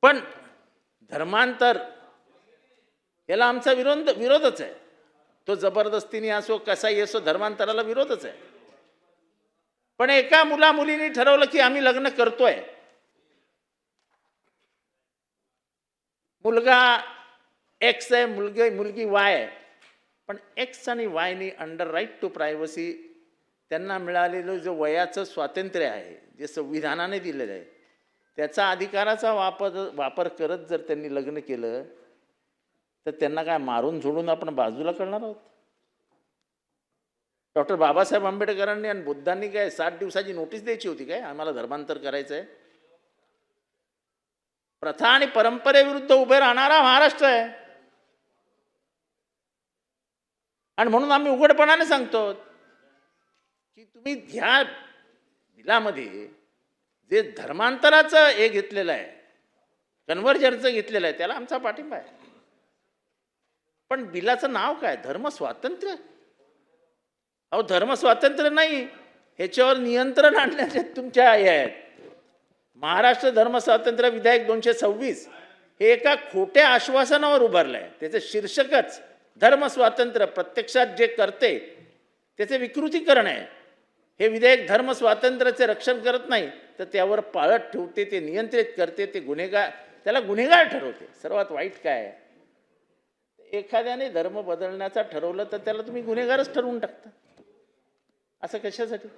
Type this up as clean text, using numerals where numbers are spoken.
पण धर्मांतर याला आमचा विरोधच आहे. तो जबरदस्तीने असो कसाही असो धर्मांतराला विरोधच आहे. पण एका मुलीने ठरवलं की आम्ही लग्न करतोय. मुलगा एक्स आहे, मुलगी वाय आहे. पण एक्स आणि वायनी अंडर राईट टू प्रायव्हसी त्यांना मिळालेलं जो वयाचं स्वातंत्र्य आहे, जे संविधानाने दिलेलं आहे, त्याचा अधिकाराचा वापर करत जर त्यांनी लग्न केलं तर त्यांना काय मारून झोडून आपण बाजूला करणार आहोत? डॉक्टर बाबासाहेब आंबेडकरांनी आणि बुद्धांनी काय 7 दिवसाची नोटीस द्यायची होती काय आम्हाला धर्मांतर करायचं आहे? प्रथा आणि परंपरेविरुद्ध उभे राहणारा महाराष्ट्र आहे. आणि म्हणून आम्ही उघडपणाने सांगतो की तुम्ही ह्या बिलामध्ये जे धर्मांतराचं हे घेतलेलं आहे, कन्व्हर्जनचं घेतलेलं आहे, त्याला आमचा पाठिंबा आहे. पण बिलाचं नाव काय? धर्म स्वातंत्र्य. अहो धर्म स्वातंत्र्य नाही, ह्याच्यावर नियंत्रण आणण्याचे तुमच्या हे आहेत. महाराष्ट्र धर्म स्वातंत्र्य विधेयक 226 हे एका खोट्या आश्वासनावर उभारलं आहे. त्याचं शीर्षकच धर्म स्वातंत्र्य, प्रत्यक्षात जे करते त्याचे विकृतीकरण आहे. हे विधेयक धर्म स्वातंत्र्याचे रक्षण करत नाही, तर त्यावर पाळत ठेवते, ते नियंत्रित करते, ते गुन्हेगार, त्याला गुन्हेगार ठरवते. सर्वात वाईट काय आहे, एखाद्याने धर्म बदलण्याचा ठरवलं तर त्याला तुम्ही गुन्हेगारच ठरवून टाकता. असं कशासाठी?